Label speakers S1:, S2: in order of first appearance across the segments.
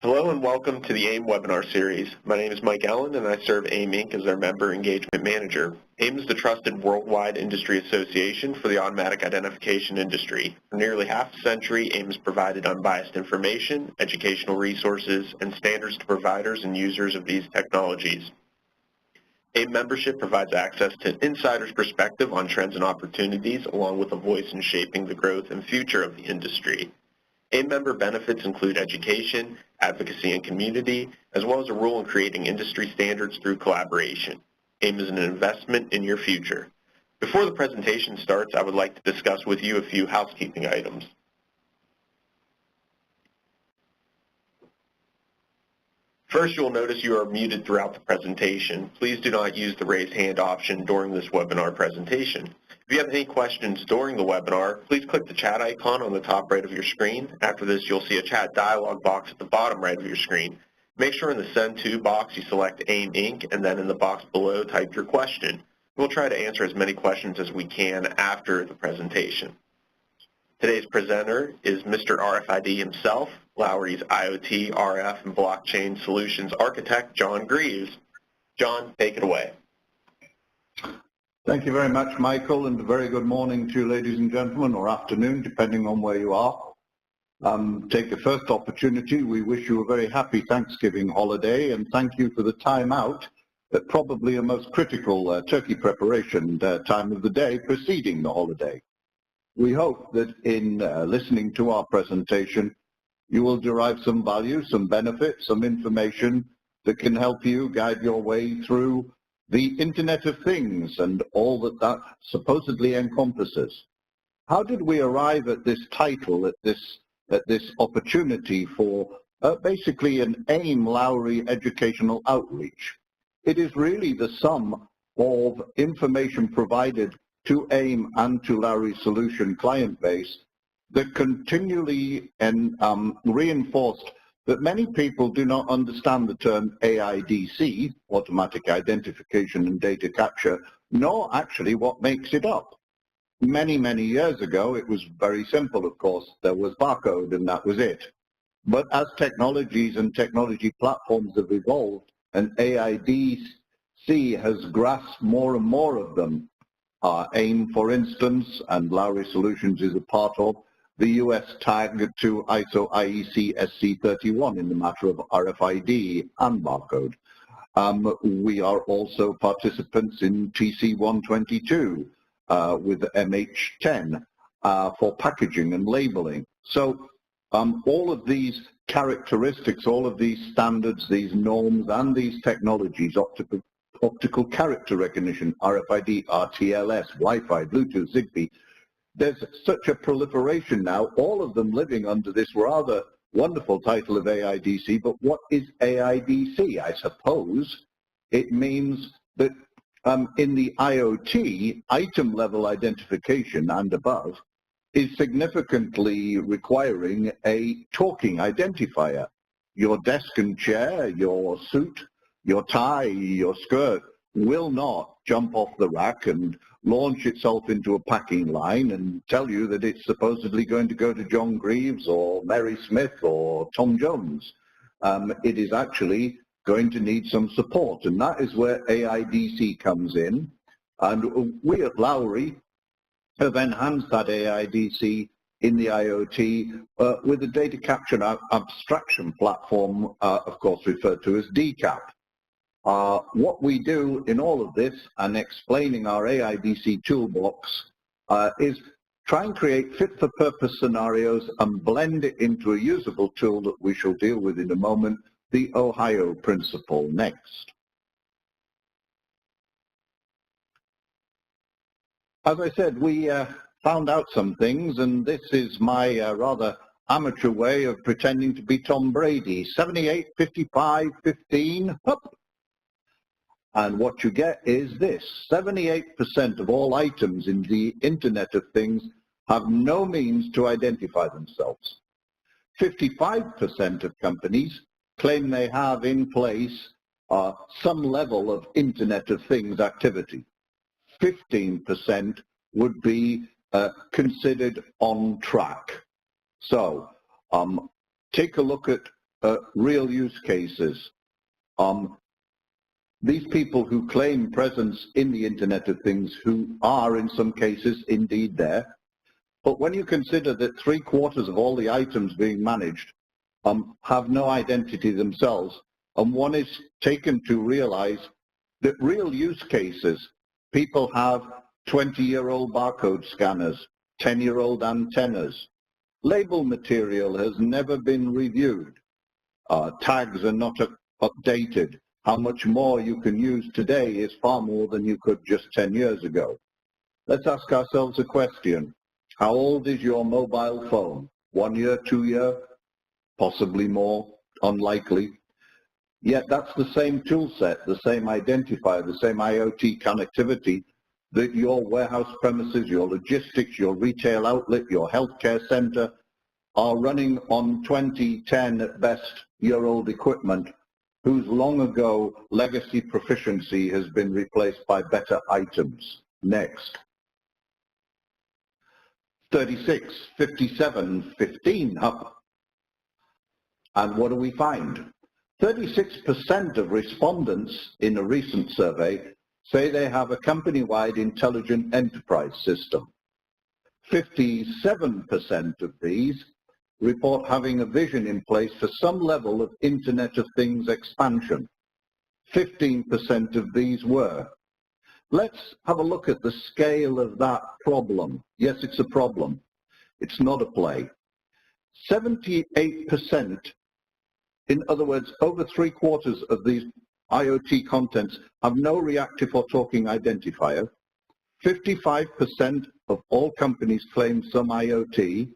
S1: Hello and welcome to the AIM webinar series. My name is Mike Allen and I serve AIM Inc. as our Member Engagement Manager. AIM is the trusted worldwide industry association for the automatic identification industry. For nearly half a century, AIM has provided unbiased information, educational resources, and standards to providers and users of these technologies. AIM membership provides access to an insider's perspective on trends and opportunities, along with a voice in shaping the growth and future of the industry. AIM member benefits include education, advocacy, and community, as well as a role in creating industry standards through collaboration. AIM is an investment in your future. Before the presentation starts, I would like to discuss with you a few housekeeping items. First, you'll notice you are muted throughout the presentation. Please do not use the raise hand option during this webinar presentation. If you have any questions during the webinar, please click the chat icon on the top right of your screen. After this, you'll see a chat dialog box at the bottom right of your screen. Make sure in the Send To box you select AIM Inc. and then in the box below type your question. We'll try to answer as many questions as we can after the presentation. Today's presenter is Mr. RFID himself, Lowry's IoT, RF, and Blockchain Solutions Architect, John Greaves. John, take it away.
S2: Thank you very much, Michael, and a very good morning to you, ladies and gentlemen, or afternoon, depending on where you are. Take the first opportunity. We wish you a very happy Thanksgiving holiday, and thank you for the time out at probably a most critical turkey preparation time of the day preceding the holiday. We hope that in listening to our presentation, you will derive some value, some benefit, some information that can help you guide your way through the Internet of Things and all that that supposedly encompasses. How did we arrive at this title, at this opportunity for basically an AIM Lowry educational outreach? It is really the sum of information provided to AIM and to Lowry Solution client base that continually reinforced that many people do not understand the term AIDC, automatic identification and data capture, nor actually what makes it up. Many, many years ago, it was very simple, of course. There was barcode and that was it. But as technologies and technology platforms have evolved and AIDC has grasped more and more of them, AIM, for instance, and Lowry Solutions is a part of, the US tag to ISO IEC SC31 in the matter of RFID and barcode. We are also participants in TC122 with MH10 for packaging and labeling. So all of these characteristics, all of these standards, these norms, and these technologies, optical character recognition, RFID, RTLS, Wi-Fi, Bluetooth, Zigbee, there's such a proliferation now, all of them living under this rather wonderful title of AIDC. But what is AIDC? I suppose it means that in the IoT, item level identification and above is significantly requiring a talking identifier. Your desk and chair, your suit, your tie, your skirt will not jump off the rack and launch itself into a packing line and tell you that it's supposedly going to go to John Greaves or Mary Smith or Tom Jones. It is actually going to need some support, and that is where AIDC comes in. And we at Lowry have enhanced that AIDC in the IoT with a data capture abstraction platform, of course referred to as DCAP. What we do in all of this and explaining our AIDC toolbox is try and create fit-for-purpose scenarios and blend it into a usable tool that we shall deal with in a moment, the Ohio principle next. As I said, we found out some things, and this is my rather amateur way of pretending to be Tom Brady. 78, 55, 15, up. And what you get is this: 78% of all items in the Internet of Things have no means to identify themselves. 55% of companies claim they have in place some level of Internet of Things activity. 15% would be considered on track. So take a look at real use cases. These people who claim presence in the Internet of Things, who are in some cases indeed there, but when you consider that 3/4 of all the items being managed have no identity themselves, and one is taken to realize that real use cases, people have 20-year-old barcode scanners, 10-year-old antennas, label material has never been reviewed, tags are not updated. How much more you can use today is far more than you could just 10 years ago. Let's ask ourselves a question. How old is your mobile phone? 1 year, 2 year? Possibly more, unlikely. Yet that's the same tool set, the same identifier, the same IoT connectivity that your warehouse premises, your logistics, your retail outlet, your healthcare center are running on 20, 10 at best year-old equipment whose long ago legacy proficiency has been replaced by better items. Next. 36, 57, 15 up. And what do we find? 36% of respondents in a recent survey say they have a company-wide intelligent enterprise system. 57% of these report having a vision in place for some level of Internet of Things expansion. 15% of these were. Let's have a look at the scale of that problem. Yes, it's a problem. It's not a play. 78%, in other words, over 3/4 of these IoT contents have no reactive or talking identifier. 55% of all companies claim some IoT,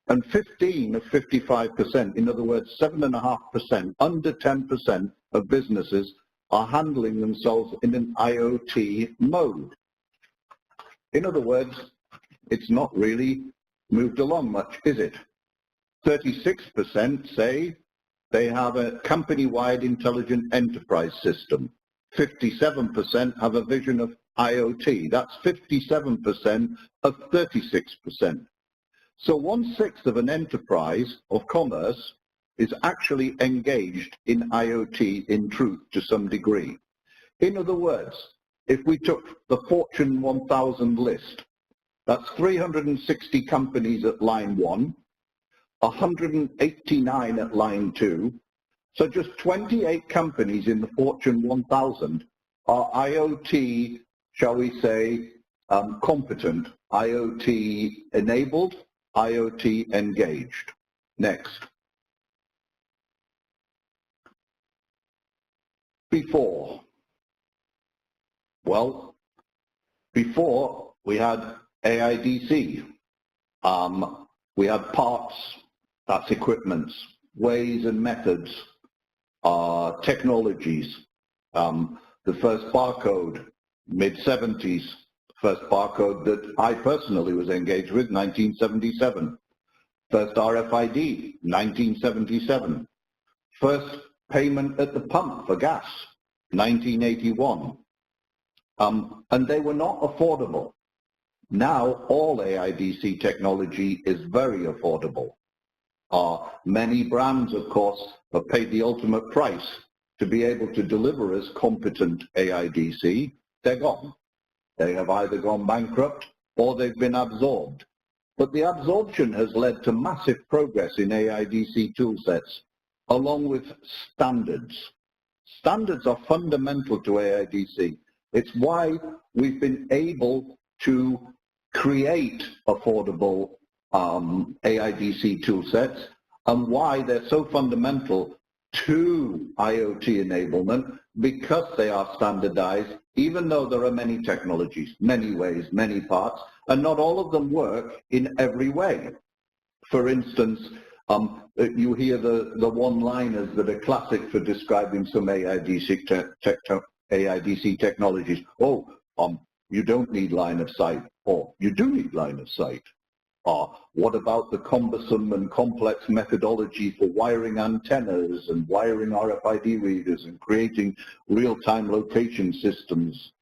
S2: and 15 of 55%, in other words, 7.5%, under 10% of businesses are handling themselves in an IoT mode. In other words, it's not really moved along much, is it? 36% say they have a company-wide intelligent enterprise system. 57% have a vision of IoT. That's 57% of 36%. So 1/6 of an enterprise of commerce is actually engaged in IoT in truth to some degree. In other words, if we took the Fortune 1000 list, that's 360 companies at line 1, 189 at line 2, so just 28 companies in the Fortune 1000 are IoT, shall we say, competent, IoT enabled, IoT engaged. Next. Before. Well, before we had AIDC. We had parts, that's equipments, ways and methods, technologies. The first barcode, mid-70s, first barcode that I personally was engaged with, 1977. First RFID, 1977. First payment at the pump for gas, 1981. And they were not affordable. Now all AIDC technology is very affordable. Many brands, of course, have paid the ultimate price to be able to deliver as competent AIDC. They're gone. They have either gone bankrupt or they've been absorbed. But the absorption has led to massive progress in AIDC toolsets, along with standards. Standards are fundamental to AIDC. It's why we've been able to create affordable AIDC toolsets and why they're so fundamental to IoT enablement, because they are standardized, even though there are many technologies, many ways, many parts, and not all of them work in every way. For instance, you hear the one-liners that are classic for describing some AIDC technologies. Oh, you don't need line of sight, or you do need line of sight. What about the cumbersome and complex methodology for wiring antennas and wiring RFID readers and creating real-time location systems?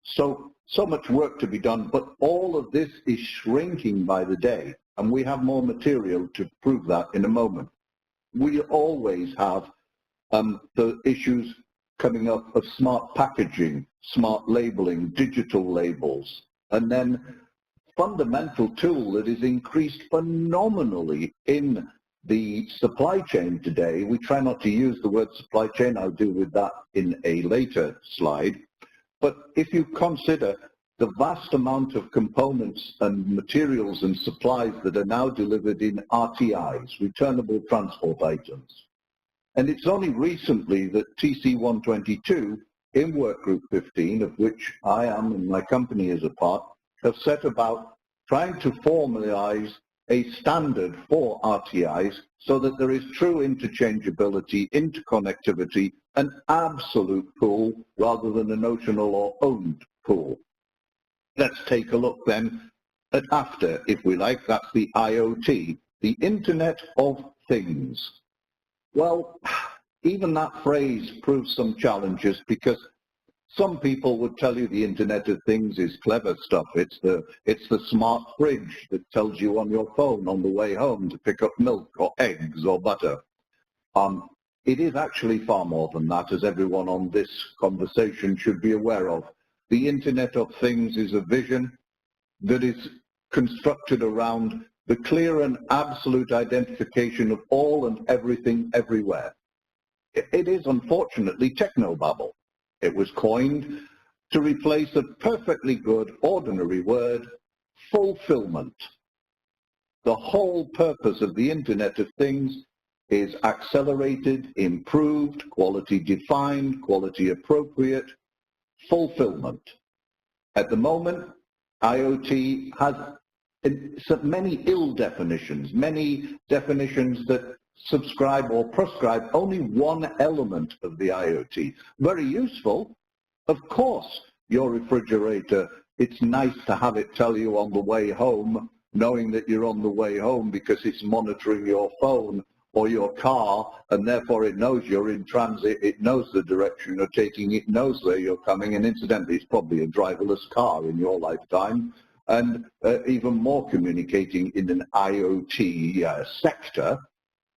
S2: So much work to be done, but all of this is shrinking by the day, and we have more material to prove that in a moment. We always have the issues coming up of smart packaging, smart labeling, digital labels, and then fundamental tool that is increased phenomenally in the supply chain today. We try not to use the word supply chain. I'll deal with that in a later slide. But if you consider the vast amount of components and materials and supplies that are now delivered in RTIs, returnable transport items, and it's only recently that TC122 in Workgroup 15, of which I am and my company is a part, have set about trying to formalize a standard for RTIs so that there is true interchangeability, interconnectivity, an absolute pool rather than a notional or owned pool. Let's take a look then at after, if we like. That's the IoT, the Internet of Things. Well, even that phrase proves some challenges, because some people would tell you the Internet of Things is clever stuff. It's the smart fridge that tells you on your phone on the way home to pick up milk or eggs or butter. It is actually far more than that, as everyone on this conversation should be aware of. The Internet of Things is a vision that is constructed around the clear and absolute identification of all and everything everywhere. It is unfortunately technobabble. It was coined to replace a perfectly good ordinary word, fulfillment. The whole purpose of the Internet of Things is accelerated, improved, quality defined, quality appropriate, fulfillment. At the moment, IoT has many ill definitions, many definitions that subscribe or prescribe only one element of the IoT. Very useful. Of course, your refrigerator, it's nice to have it tell you on the way home, knowing that you're on the way home because it's monitoring your phone or your car, and therefore it knows you're in transit, it knows the direction you're taking, it knows where you're coming, and incidentally, it's probably a driverless car in your lifetime, and even more communicating in an IoT sector.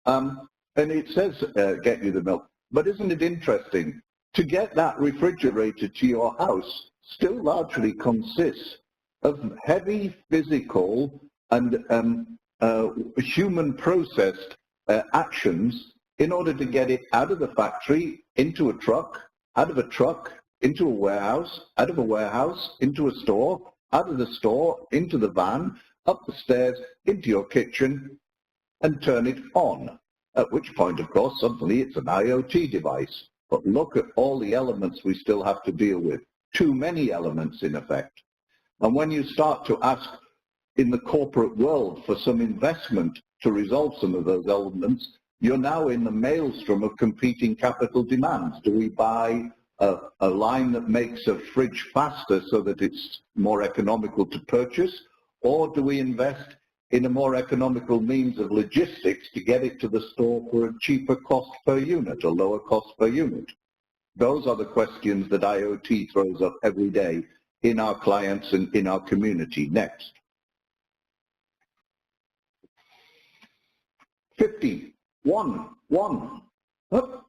S2: And it says, get you the milk. But isn't it interesting? To get that refrigerator to your house still largely consists of heavy physical and human processed actions in order to get it out of the factory, into a truck, out of a truck, into a warehouse, out of a warehouse, into a store, out of the store, into the van, up the stairs, into your kitchen, and turn it on. At which point, of course, suddenly it's an IoT device. But look at all the elements we still have to deal with. Too many elements, in effect. And when you start to ask in the corporate world for some investment to resolve some of those elements, you're now in the maelstrom of competing capital demands. Do we buy a line that makes a fridge faster so that it's more economical to purchase? Or do we invest in a more economical means of logistics to get it to the store for a cheaper cost per unit, a lower cost per unit? Those are the questions that IoT throws up every day in our clients and in our community. Next. 1. Up.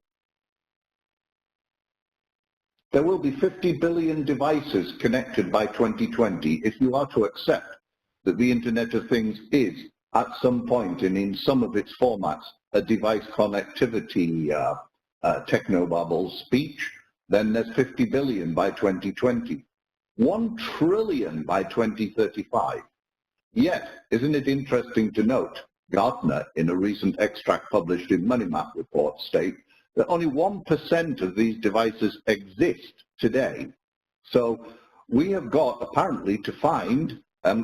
S2: There will be 50 billion devices connected by 2020 if you are to accept that the Internet of Things is, at some point and in some of its formats, a device connectivity technobabble speech. Then there's 50 billion by 2020. 1 trillion by 2035. Yet, isn't it interesting to note, Gartner, in a recent extract published in Money Map report, state that only 1% of these devices exist today. So we have got, apparently, to find,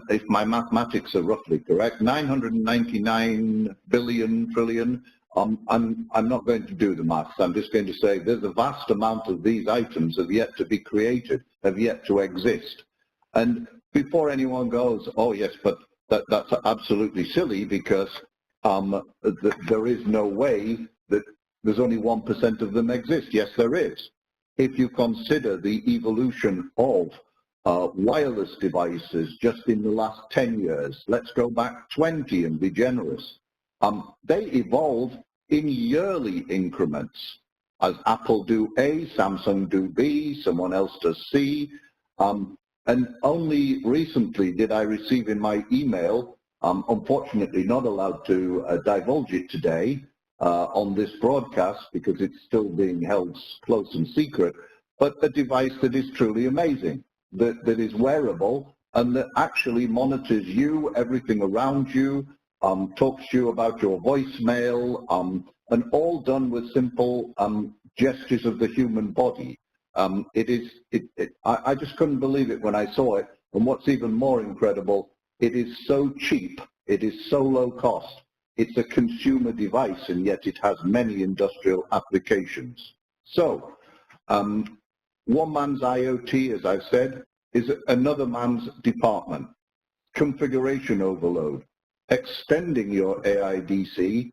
S2: if my mathematics are roughly correct, 999 trillion. I'm not going to do the maths. I'm just going to say there's a vast amount of these items have yet to be created, have yet to exist. And before anyone goes, oh yes, but that's absolutely silly because there is no way that there's only 1% of them exist. Yes, there is. If you consider the evolution of wireless devices just in the last 10 years, let's go back 20 and be generous. They evolve in yearly increments, as Apple do A, Samsung do B, someone else does C. And only recently did I receive in my email, unfortunately not allowed to divulge it today on this broadcast because it's still being held close and secret, but a device that is truly amazing, that is wearable and that actually monitors you, everything around you, talks to you about your voicemail, and all done with simple gestures of the human body. I just couldn't believe it when I saw it. And what's even more incredible, it is so cheap. It is so low cost. It's a consumer device, and yet it has many industrial applications. So, one man's IoT, as I've said, is another man's department. Configuration overload. Extending your AIDC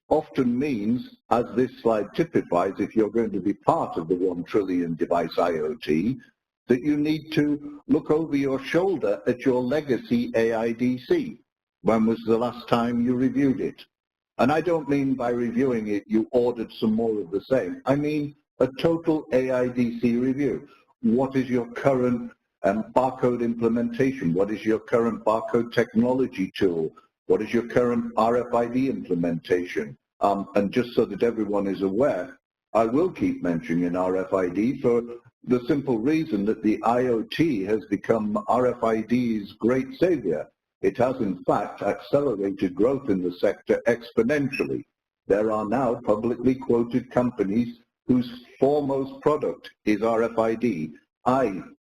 S2: often means, as this slide typifies, if you're going to be part of the 1 trillion device IoT, that you need to look over your shoulder at your legacy AIDC. When was the last time you reviewed it? And I don't mean by reviewing it you ordered some more of the same. I mean a total AIDC review. What is your current barcode implementation? What is your current barcode technology tool? What is your current RFID implementation? And just so that everyone is aware, I will keep mentioning RFID for the simple reason that the IoT has become RFID's great savior. It has, in fact, accelerated growth in the sector exponentially. There are now publicly quoted companies whose foremost product is RFID.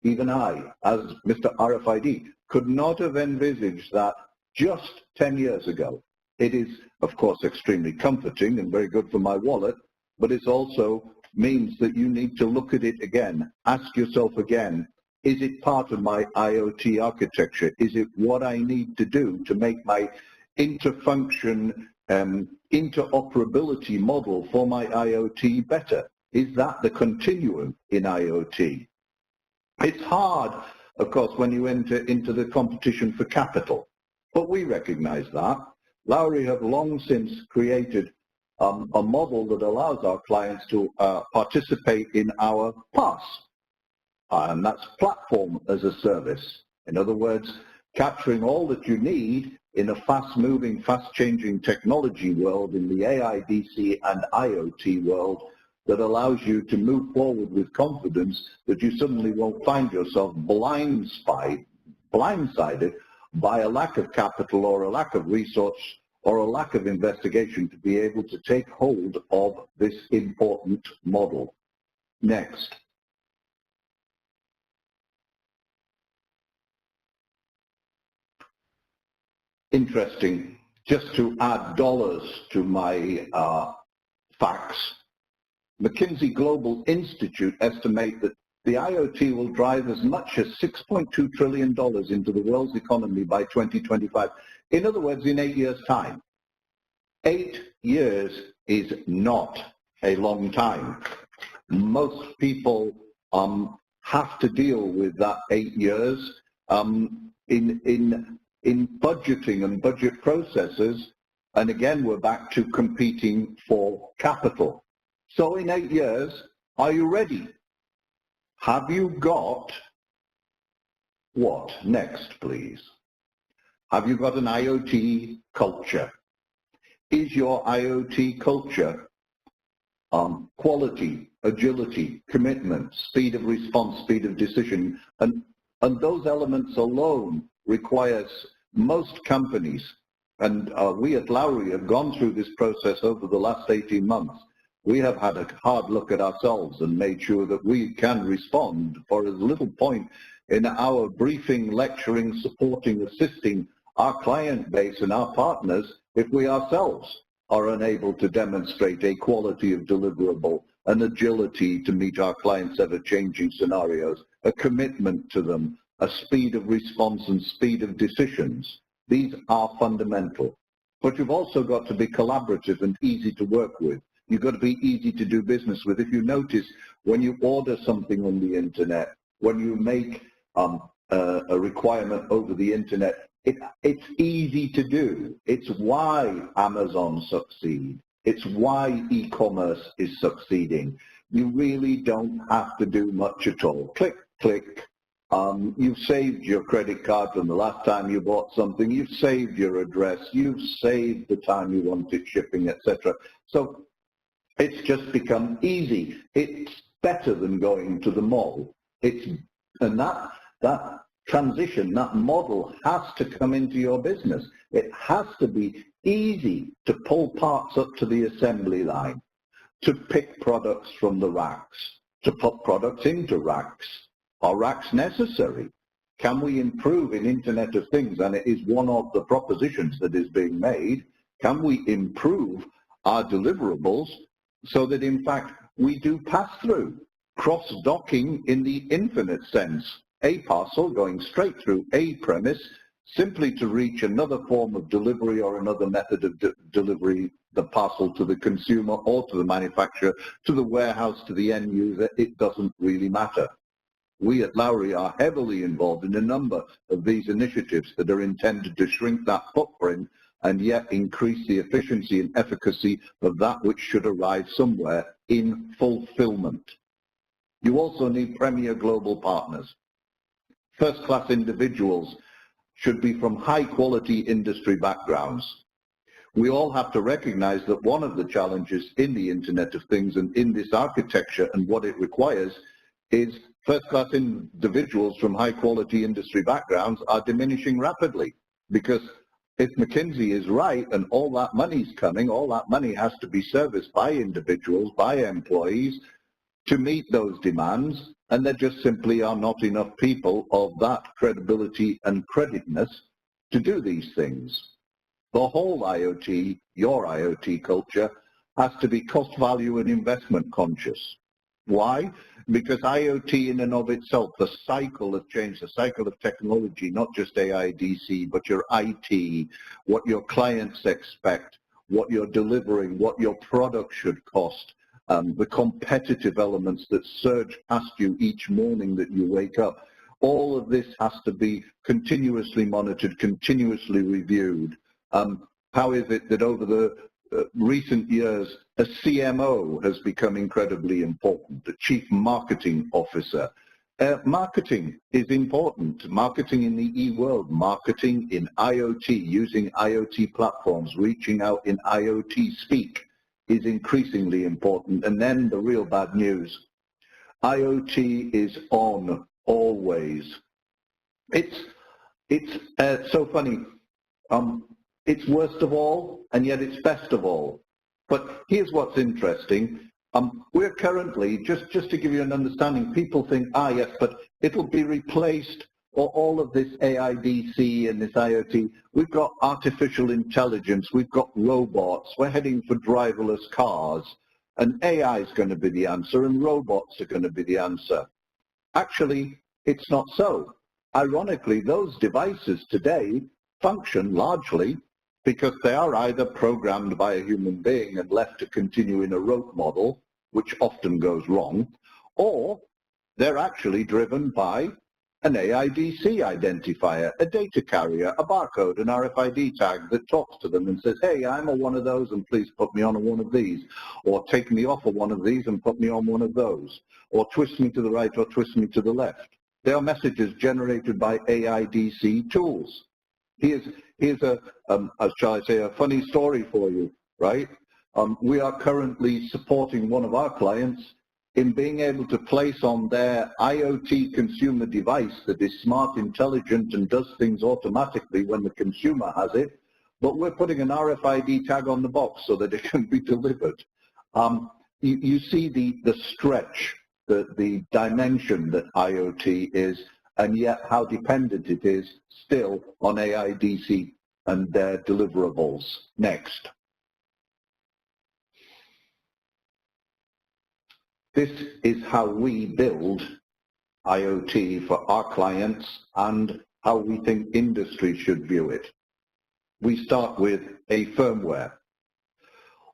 S2: Even I, as Mr. RFID, could not have envisaged that just 10 years ago. It is, of course, extremely comforting and very good for my wallet, but it also means that you need to look at it again, ask yourself again, is it part of my IoT architecture? Is it what I need to do to make my interfunction, interoperability model for my IoT better? Is that the continuum in IoT? It's hard, of course, when you enter into the competition for capital, but we recognize that. Lowry have long since created a model that allows our clients to participate in our PaaS, and that's platform as a service. In other words, capturing all that you need in a fast-moving, fast-changing technology world, in the AIDC and IoT world, that allows you to move forward with confidence that you suddenly won't find yourself blindsided by a lack of capital or a lack of resource or a lack of investigation to be able to take hold of this important model. Next. Interesting, just to add dollars to my facts, McKinsey Global Institute estimate that the IoT will drive as much as $6.2 trillion into the world's economy by 2025. In other words, in 8 years' time. 8 years is not a long time. Most people have to deal with that 8 years in budgeting and budget processes. And again, we're back to competing for capital. So in 8 years, are you ready? Have you got what? Next, please. Have you got an IoT culture? Is your IoT culture quality, agility, commitment, speed of response, speed of decision? And those elements alone requires most companies, and we at Lowry have gone through this process over the last 18 months. We have had a hard look at ourselves and made sure that we can respond for as little point in our briefing, lecturing, supporting, assisting our client base and our partners if we ourselves are unable to demonstrate a quality of deliverable, an agility to meet our clients' ever-changing scenarios, a commitment to them, a speed of response and speed of decisions. These are fundamental. But you've also got to be collaborative and easy to work with. You've got to be easy to do business with. If you notice, when you order something on the internet, when you make a requirement over the internet, it's easy to do. It's why Amazon succeed. It's why e-commerce is succeeding. You really don't have to do much at all. Click, click. You've saved your credit card from the last time you bought something. You've saved your address. You've saved the time you want it shipping, etc. So it's just become easy. It's better than going to the mall. And that transition, that model has to come into your business. It has to be easy to pull parts up to the assembly line, to pick products from the racks, to put products into racks. Are racks necessary? Can we improve in Internet of Things? And it is one of the propositions that is being made. Can we improve our deliverables so that, in fact, we do pass-through, cross-docking in the infinite sense, a parcel going straight through a premise simply to reach another form of delivery or another method of delivery, the parcel to the consumer or to the manufacturer, to the warehouse, to the end user. It doesn't really matter. We at Lowry are heavily involved in a number of these initiatives that are intended to shrink that footprint and yet increase the efficiency and efficacy of that which should arrive somewhere in fulfillment. You also need premier global partners. First-class individuals should be from high-quality industry backgrounds. We all have to recognize that one of the challenges in the Internet of Things and in this architecture and what it requires is first-class individuals from high-quality industry backgrounds are diminishing rapidly, because if McKinsey is right and all that money's coming, all that money has to be serviced by individuals, by employees to meet those demands, and there just simply are not enough people of that credibility and creditness to do these things. The whole IoT, your IoT culture, has to be cost, value, and investment conscious. Why? Because IoT in and of itself, the cycle of change, the cycle of technology, not just AIDC, but your IT, what your clients expect, what you're delivering, what your product should cost, the competitive elements that surge past you each morning that you wake up. All of this has to be continuously monitored, continuously reviewed. How is it that over the recent years, a CMO has become incredibly important, the Chief Marketing Officer? Marketing is important. Marketing in the e-world, marketing in IoT, using IoT platforms, reaching out in IoT speak is increasingly important. And then the real bad news, IoT is on always. It's so funny. It's worst of all, and yet it's best of all. But here's what's interesting. We're currently, just to give you an understanding, people think, yes, but it'll be replaced, or all of this AIDC and this IoT. We've got artificial intelligence, we've got robots, we're heading for driverless cars, and AI is going to be the answer, and robots are going to be the answer. Actually, it's not so. Ironically, those devices today function largely because they are either programmed by a human being and left to continue in a rote model, which often goes wrong, or they're actually driven by an AIDC identifier, a data carrier, a barcode, an RFID tag that talks to them and says, hey, I'm on one of those and please put me on one of these, or take me off of one of these and put me on one of those, or twist me to the right or twist me to the left. They are messages generated by AIDC tools. Here's a shall I say, a funny story for you, right? We are currently supporting one of our clients in being able to place on their IoT consumer device that is smart, intelligent, and does things automatically when the consumer has it, but we're putting an RFID tag on the box so that it can be delivered. You see the stretch, the dimension that IoT is, and yet how dependent it is still on AIDC and their deliverables. Next. This is how we build IoT for our clients and how we think industry should view it. We start with a firmware.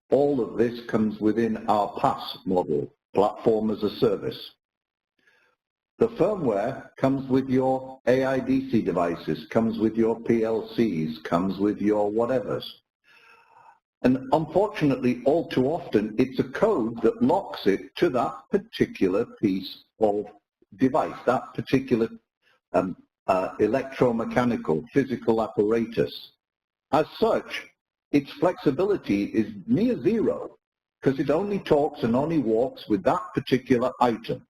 S2: All of this comes within our PaaS model, Platform as a Service. The firmware comes with your AIDC devices, comes with your PLCs, comes with your whatevers. And unfortunately, all too often, it's a code that locks it to that particular piece of device, that particular electromechanical, physical apparatus. As such, its flexibility is near zero because it only talks and only walks with that particular item.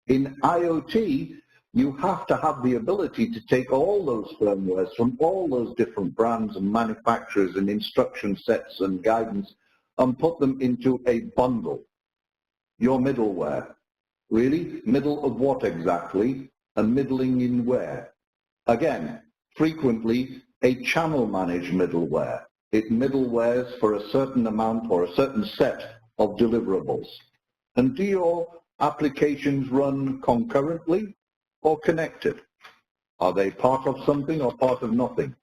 S2: In IoT, you have to have the ability to take all those firmwares from all those different brands and manufacturers and instruction sets and guidance and put them into a bundle. Your middleware. Really? Middle of what exactly? And middling in where? Again, frequently a channel managed middleware. It middlewares for a certain amount or a certain set of deliverables. And do your applications run concurrently or connected? Are they part of something or part of nothing?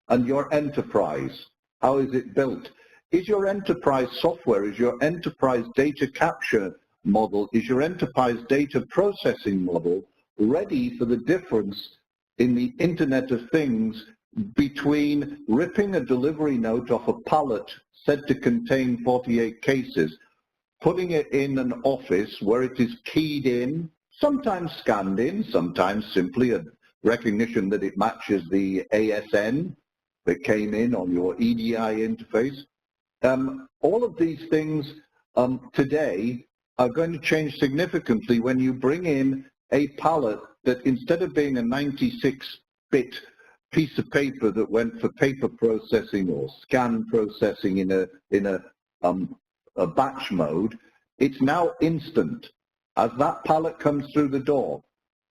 S2: And your enterprise, how is it built? Is your enterprise software, is your enterprise data capture model, is your enterprise data processing model ready for the difference in the Internet of Things between ripping a delivery note off a pallet said to contain 48 cases, putting it in an office where it is keyed in, sometimes scanned in, sometimes simply a recognition that it matches the ASN that came in on your EDI interface. All of these things today are going to change significantly when you bring in a pallet that instead of being a 96-bit piece of paper that went for paper processing or scan processing in a batch mode, it's now instant. As that pallet comes through the door,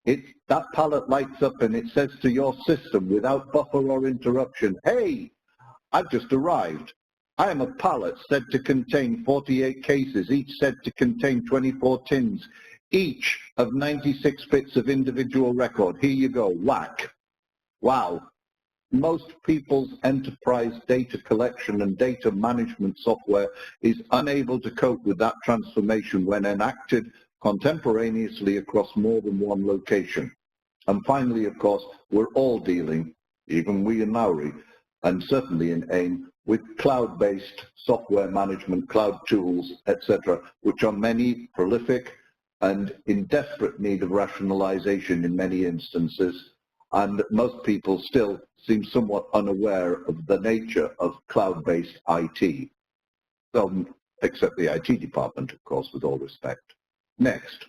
S2: that pallet lights up and it says to your system without buffer or interruption, hey, I've just arrived. I am a pallet said to contain 48 cases, each said to contain 24 tins, each of 96 bits of individual record. Here you go, whack. Wow. Most people's enterprise data collection and data management software is unable to cope with that transformation when enacted contemporaneously across more than one location. And finally, of course, we're all dealing, even we in Lowry, and certainly in AIM, with cloud-based software management, cloud tools, etc., which are many, prolific, and in desperate need of rationalization in many instances. And most people still seem somewhat unaware of the nature of cloud-based IT, except the IT department, of course, with all respect. Next.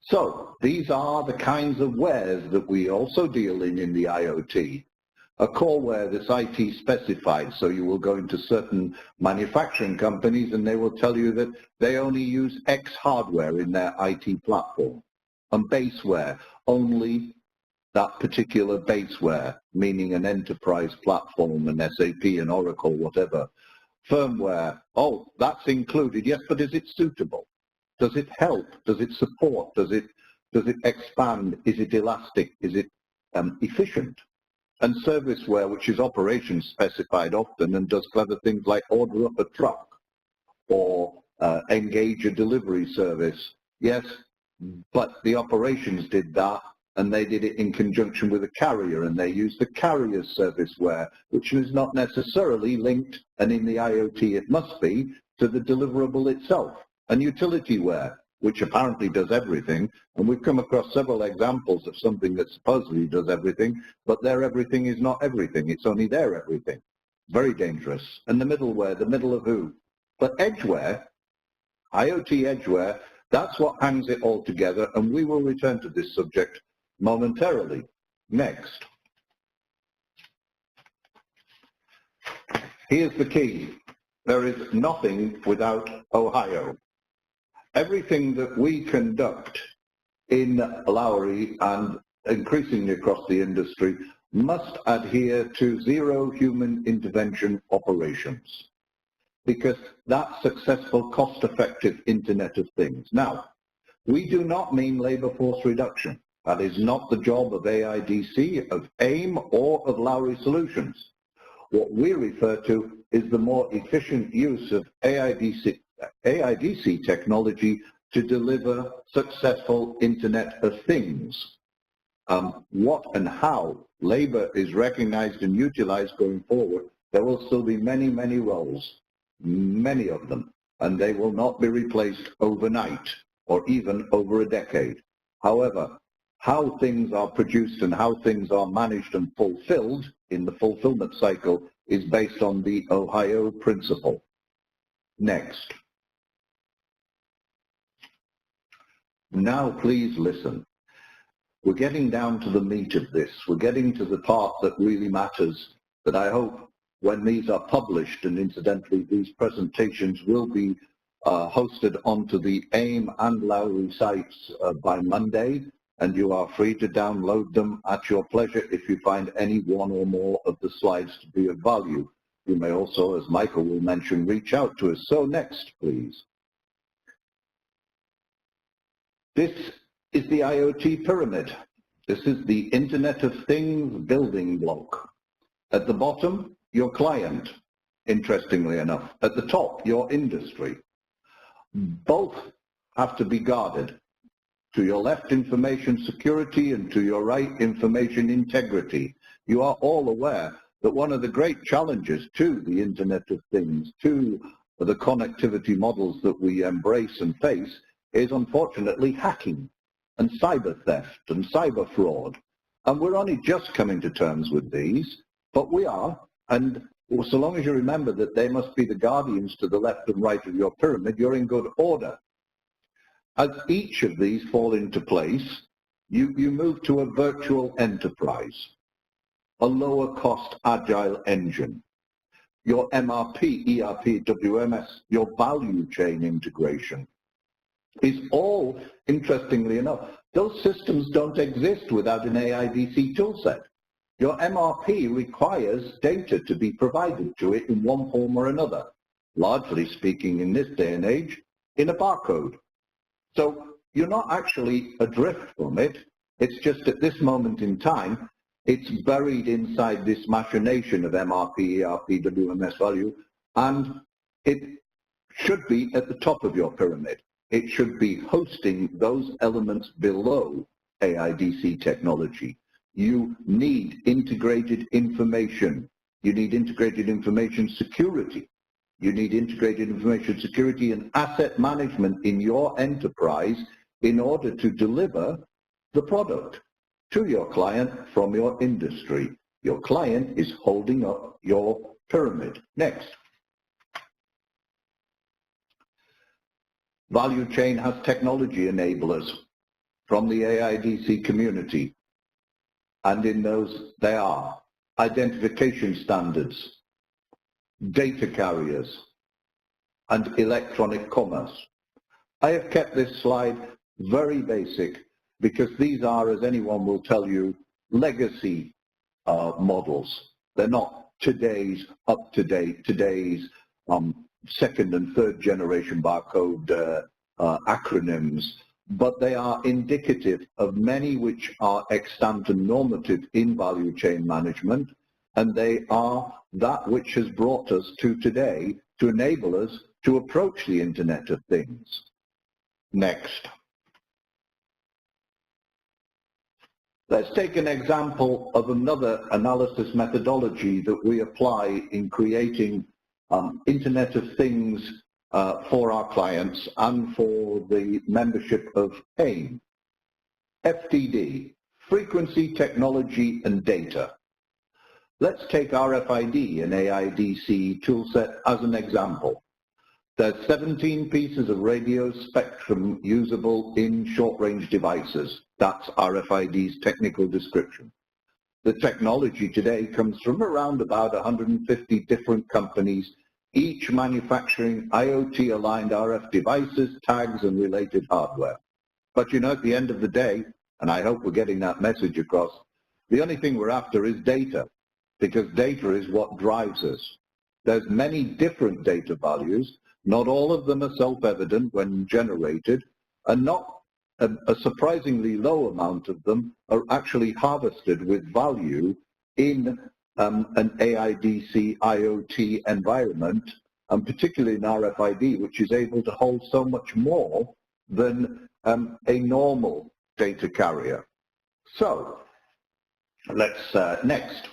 S2: So these are the kinds of wares that we also deal in the IoT. A coreware that's IT specified, so you will go into certain manufacturing companies and they will tell you that they only use X hardware in their IT platform. And baseware, only that particular baseware, meaning an enterprise platform, an SAP, an Oracle, whatever. Firmware, oh, that's included, yes, but is it suitable? Does it help? Does it support? Does it expand? Is it elastic? Is it efficient? And serviceware, which is operations specified often and does clever things like order up a truck or engage a delivery service. Yes, but the operations did that and they did it in conjunction with a carrier and they used the carrier's serviceware, which is not necessarily linked, and in the IoT it must be, to the deliverable itself. And utilityware, which apparently does everything, and we've come across several examples of something that supposedly does everything, but their everything is not everything, it's only their everything. Very dangerous. And the middleware, the middle of who? But edgeware, IoT edgeware, that's what hangs it all together, and we will return to this subject momentarily. Next. Here's the key. There is nothing without Ohio. Everything that we conduct in Lowry and increasingly across the industry must adhere to zero human intervention operations, because that's successful, cost-effective Internet of Things. Now, we do not mean labor force reduction. That is not the job of AIDC, of AIM, or of Lowry Solutions. What we refer to is the more efficient use of AIDC technology to deliver successful Internet of Things. What and how labor is recognized and utilized going forward, There will still be many, many roles, many of them, and they will not be replaced overnight or even over a decade. However, how things are produced and how things are managed and fulfilled in the fulfillment cycle is based on the Ohio principle. Next. Now please listen. We're getting down to the meat of this. We're getting to the part that really matters, that I hope when these are published, and incidentally these presentations will be hosted onto the AIM and Lowry sites by Monday, and you are free to download them at your pleasure if you find any one or more of the slides to be of value. You may also, as Michael will mention, reach out to us. So next, please. This is the IoT pyramid. This is the Internet of Things building block. At the bottom, your client, interestingly enough. At the top, your industry. Both have to be guarded. To your left, information security, and to your right, information integrity. You are all aware that one of the great challenges to the Internet of Things, to the connectivity models that we embrace and face, is unfortunately hacking and cyber theft and cyber fraud. And we're only just coming to terms with these, but we are. And so long as you remember that they must be the guardians to the left and right of your pyramid, you're in good order. As each of these fall into place, you move to a virtual enterprise, a lower cost agile engine, your MRP, ERP, WMS, your value chain integration is all, interestingly enough, those systems don't exist without an AIDC toolset. Your MRP requires data to be provided to it in one form or another, largely speaking in this day and age, in a barcode. So you're not actually adrift from it. It's just at this moment in time, it's buried inside this machination of MRP, ERP, WMS value, and it should be at the top of your pyramid. It should be hosting those elements below AIDC technology. You need integrated information. You need integrated information security. You need integrated information security and asset management in your enterprise in order to deliver the product to your client from your industry. Your client is holding up your pyramid. Next. Value chain has technology enablers from the AIDC community. And in those, they are identification standards, data carriers, and electronic commerce. I have kept this slide very basic because these are, as anyone will tell you, legacy models. They're not today's up-to-date, today's second and third generation barcode acronyms, but they are indicative of many which are extant and normative in value chain management, and they are that which has brought us to today to enable us to approach the Internet of Things. Next. Let's take an example of another analysis methodology that we apply in creating Internet of Things for our clients and for the membership of AIM. FTD, Frequency, Technology and Data. Let's take RFID and AIDC toolset as an example. There's 17 pieces of radio spectrum usable in short-range devices. That's RFID's technical description. The technology today comes from around about 150 different companies, each manufacturing IoT-aligned RF devices, tags, and related hardware. But you know, at the end of the day, and I hope we're getting that message across, the only thing we're after is data, because data is what drives us. There's many different data values. Not all of them are self-evident when generated, and not a surprisingly low amount of them are actually harvested with value in an AIDC IoT environment, and particularly in RFID, which is able to hold so much more than a normal data carrier. So let's next.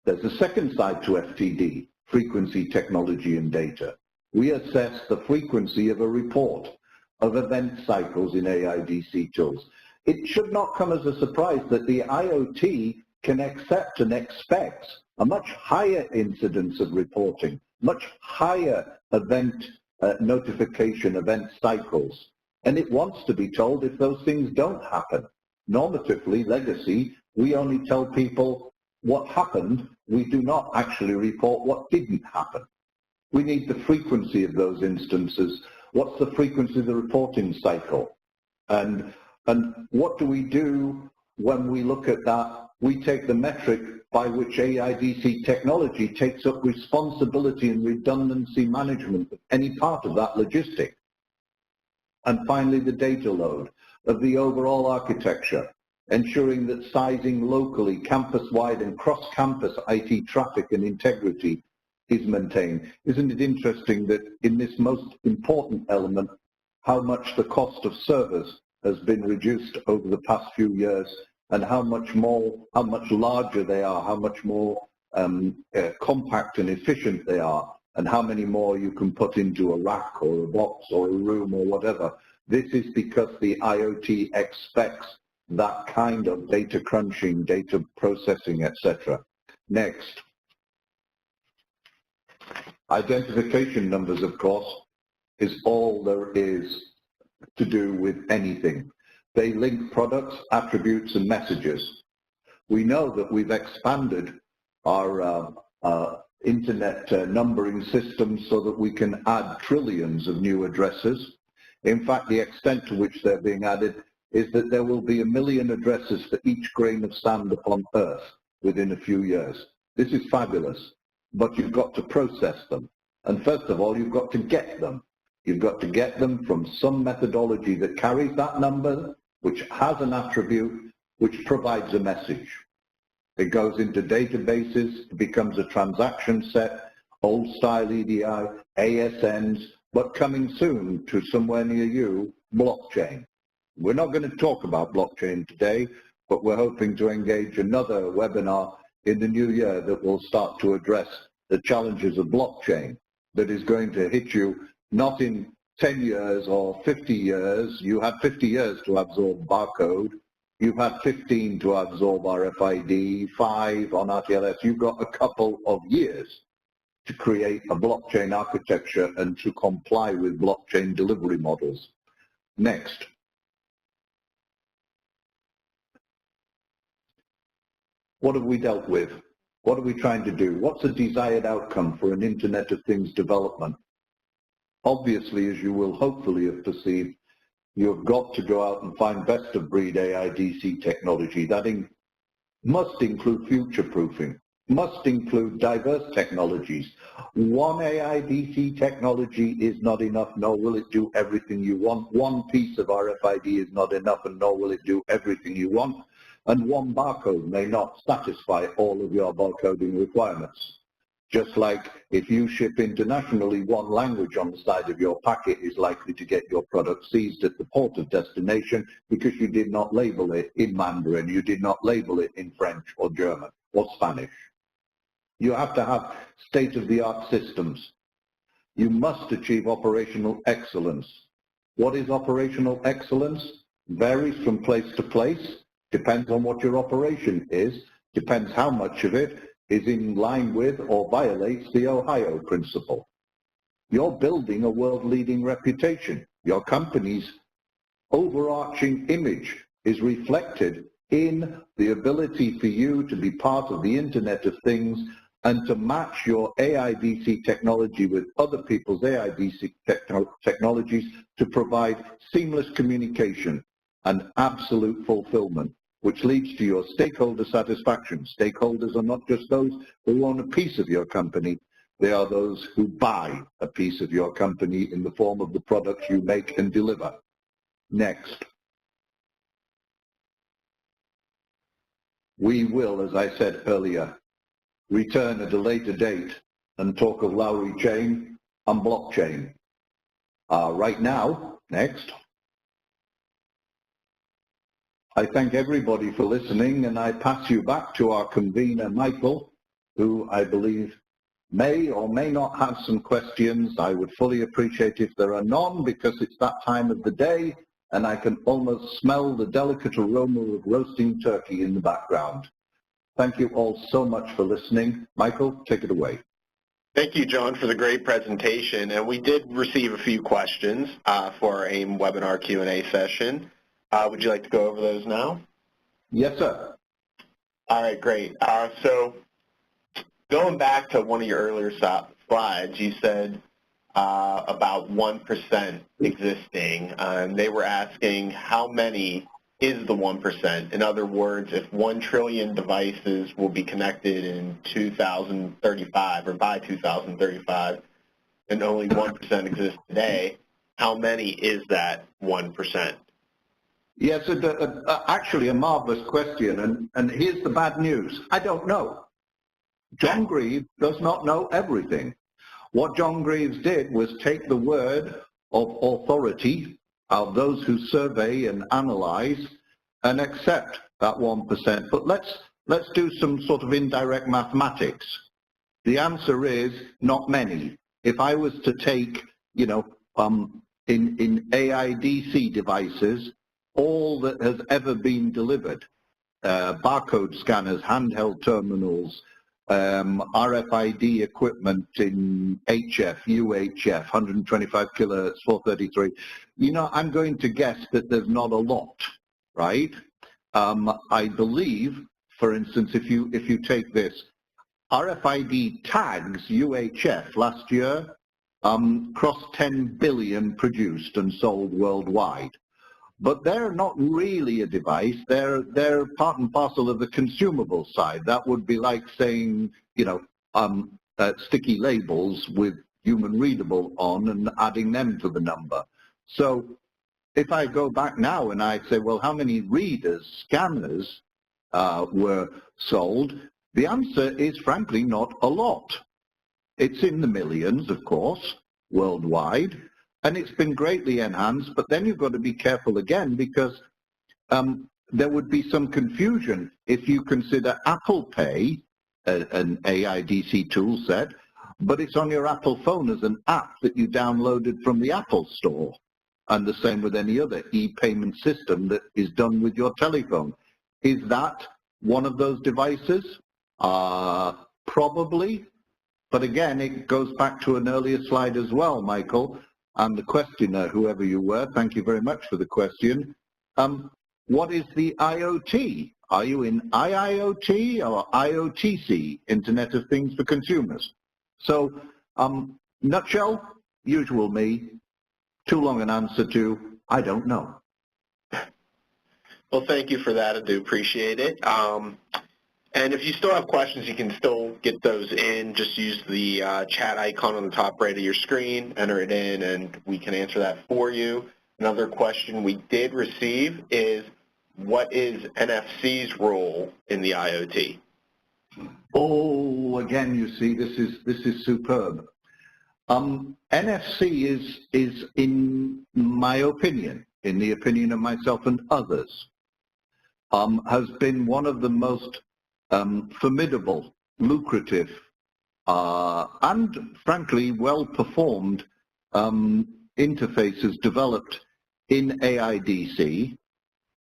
S2: There's a second side to FTD, frequency, technology, and data. We assess the frequency of a report, of event cycles in AIDC tools. It should not come as a surprise that the IoT can accept and expect a much higher incidence of reporting, much higher event notification, event cycles. And it wants to be told if those things don't happen. Normatively, legacy, we only tell people what happened. We do not actually report what didn't happen. We need the frequency of those instances. What's the frequency of the reporting cycle? And what do we do when we look at that? We take the metric by which AIDC technology takes up responsibility and redundancy management of any part of that logistic. And finally, the data load of the overall architecture, ensuring that sizing locally, campus-wide and cross-campus IT traffic and integrity is maintained. Isn't it interesting that in this most important element, how much the cost of servers has been reduced over the past few years, and how much larger they are, how much more compact and efficient they are, and how many more you can put into a rack or a box or a room or whatever. This is because the IoT expects that kind of data crunching, data processing, etc. Next. Identification numbers, of course, is all there is to do with anything. They link products, attributes, and messages. We know that we've expanded our internet numbering systems so that we can add trillions of new addresses. In fact, the extent to which they're being added is that there will be 1 million addresses for each grain of sand upon Earth within a few years. This is fabulous, but you've got to process them. And first of all, you've got to get them. You've got to get them from some methodology that carries that number, which has an attribute, which provides a message. It goes into databases, it becomes a transaction set, old-style EDI, ASNs, but coming soon to somewhere near you, blockchain. We're not going to talk about blockchain today, but we're hoping to engage another webinar in the new year that will start to address the challenges of blockchain, that is going to hit you not in 10 years or 50 years. You had 50 years to absorb barcode. You've had 15 to absorb RFID, 5 on RTLS. You've got a couple of years to create a blockchain architecture and to comply with blockchain delivery models. Next. What have we dealt with? What are we trying to do? What's the desired outcome for an Internet of Things development? Obviously, as you will hopefully have perceived, you've got to go out and find best-of-breed AIDC technology. That must include future-proofing, must include diverse technologies. One AIDC technology is not enough, nor will it do everything you want. One piece of RFID is not enough, and nor will it do everything you want. And one barcode may not satisfy all of your barcoding requirements. Just like if you ship internationally, one language on the side of your packet is likely to get your product seized at the port of destination because you did not label it in Mandarin, you did not label it in French or German or Spanish. You have to have state-of-the-art systems. You must achieve operational excellence. What is operational excellence? Varies from place to place, depends on what your operation is, depends how much of it is in line with or violates the Ohio principle. You're building a world-leading reputation. Your company's overarching image is reflected in the ability for you to be part of the Internet of Things and to match your AIDC technology with other people's AIDC technologies to provide seamless communication and absolute fulfillment, which leads to your stakeholder satisfaction. Stakeholders are not just those who own a piece of your company, they are those who buy a piece of your company in the form of the products you make and deliver. Next. We will, as I said earlier, return at a later date and talk of Lowry chain and blockchain. Right now, next. I thank everybody for listening, and I pass you back to our convener, Michael, who I believe may or may not have some questions. I would fully appreciate if there are none, because it's that time of the day and I can almost smell the delicate aroma of roasting turkey in the background. Thank you all so much for listening. Michael, take it away.
S1: Thank you, John, for the great presentation. And we did receive a few questions for our AIM webinar Q&A session. Would you like to go over those now?
S2: Yes, sir.
S1: All right, great. So going back to one of your earlier slides, you said about 1% existing. They were asking how many is the 1%? In other words, if 1 trillion devices will be connected in 2035 or by 2035 and only 1% exists today, how many is that 1%?
S2: Yes, actually a marvelous question, and here's the bad news. I don't know. John Greaves does not know everything. What John Greaves did was take the word of authority of those who survey and analyze and accept that 1%. But let's do some sort of indirect mathematics. The answer is not many. If I was to take, you know, in AIDC devices, all that has ever been delivered, barcode scanners, handheld terminals, RFID equipment in HF, UHF, 125 kilohertz, 433. You know, I'm going to guess that there's not a lot, right? I believe, for instance, if you take this, RFID tags, UHF, last year crossed 10 billion produced and sold worldwide. But they're not really a device. They're part and parcel of the consumable side. That would be like saying, you know, sticky labels with human readable on and adding them to the number. So if I go back now and I say, well, how many readers, scanners were sold? The answer is frankly not a lot. It's in the millions, of course, worldwide. And it's been greatly enhanced, but then you've got to be careful again, because there would be some confusion if you consider Apple Pay an AIDC tool set, but it's on your Apple phone as an app that you downloaded from the Apple Store, and the same with any other e-payment system that is done with your telephone. Is that one of those devices? Probably, but again, it goes back to an earlier slide as well, Michael. And the questioner, whoever you were, thank you very much for the question. What is the IoT? Are you in IIoT or IoTC, Internet of Things for Consumers? So, nutshell, usual me, too long an answer to, I don't know.
S1: Well, thank you for that. I do appreciate it. And if you still have questions, you can still get those in. Just use the chat icon on the top right of your screen, enter it in, and we can answer that for you. Another question we did receive is, what is NFC's role in the IoT?
S2: Oh, again, you see, this is superb. NFC is, in my opinion, in the opinion of myself and others, has been one of the most formidable, lucrative, and frankly well-performed interfaces developed in AIDC.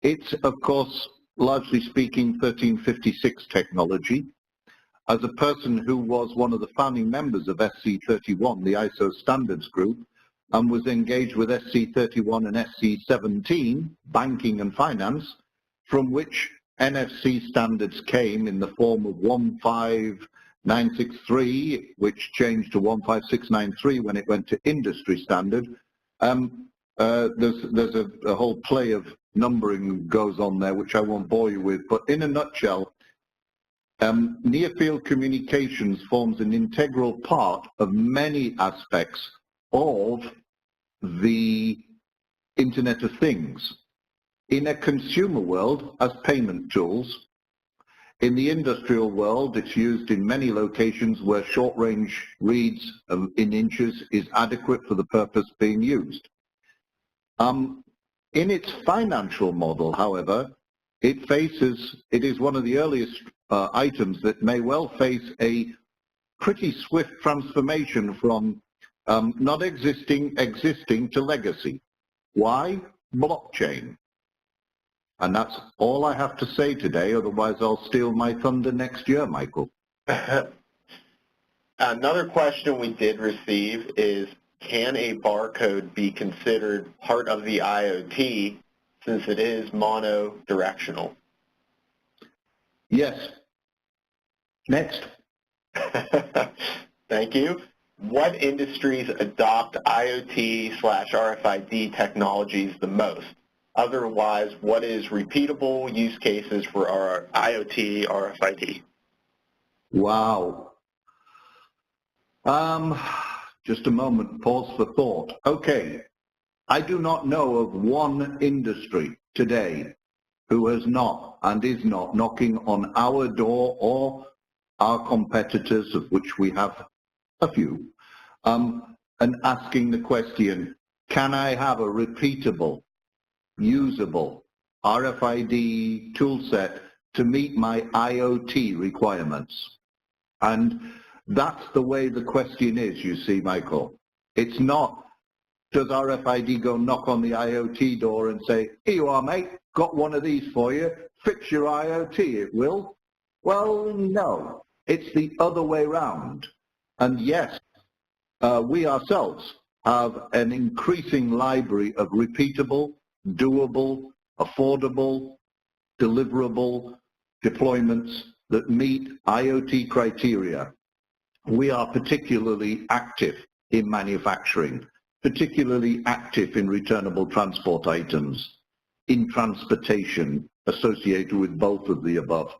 S2: It's, of course, largely speaking, 1356 technology. As a person who was one of the founding members of SC31, the ISO standards group, and was engaged with SC31 and SC17, banking and finance, from which NFC standards came in the form of 15963, which changed to 15693 when it went to industry standard. There's a whole play of numbering goes on there, which I won't bore you with, but in a nutshell, near-field communications forms an integral part of many aspects of the Internet of Things. In a consumer world, as payment tools. In the industrial world, it's used in many locations where short-range reads in inches is adequate for the purpose being used. In its financial model, however, it is one of the earliest items that may well face a pretty swift transformation from not existing to legacy. Why? Blockchain. And that's all I have to say today, otherwise I'll steal my thunder next year, Michael.
S1: Another question we did receive is, can a barcode be considered part of the IoT since it is mono-directional?
S2: Yes. Next.
S1: Thank you. What industries adopt IoT/RFID technologies the most? Otherwise, what is repeatable use cases for our IoT RFID?
S2: Wow. Just a moment, pause for thought. Okay, I do not know of one industry today who has not and is not knocking on our door or our competitors, of which we have a few, and asking the question, can I have a repeatable, usable RFID toolset to meet my IoT requirements? And that's the way the question is, you see, Michael. It's not, does RFID go knock on the IoT door and say, here you are, mate, got one of these for you, fix your IoT, it will? Well, no, it's the other way round. And yes, we ourselves have an increasing library of repeatable, doable, affordable, deliverable deployments that meet IoT criteria. We are particularly active in manufacturing, particularly active in returnable transport items, in transportation associated with both of the above.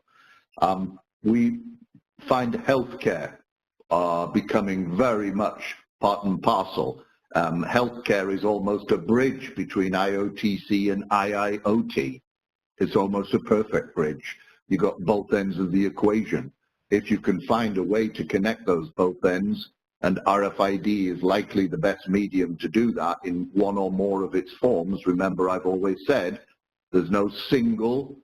S2: We find healthcare becoming very much part and parcel. Healthcare is almost a bridge between IoTC and IIoT. It's almost a perfect bridge. You got both ends of the equation. If you can find a way to connect those both ends, and RFID is likely the best medium to do that in one or more of its forms. Remember, I've always said there's no single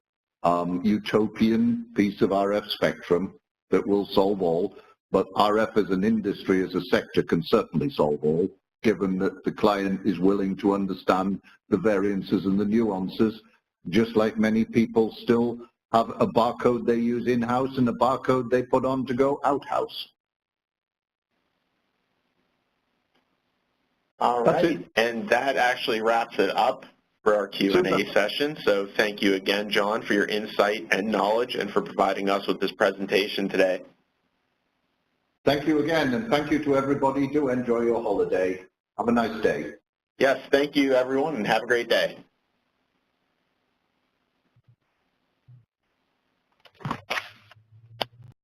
S2: utopian piece of RF spectrum that will solve all, but RF as an industry, as a sector, can certainly solve all, given that the client is willing to understand the variances and the nuances, just like many people still have a barcode they use in-house and a barcode they put on to go out-house.
S1: All right, and that actually wraps it up for our Q&A session. So thank you again, John, for your insight and knowledge and for providing us with this presentation today.
S2: Thank you again, and thank you to everybody. Do enjoy your holiday. Have a nice day.
S1: Yes, thank you, everyone, and have a great day.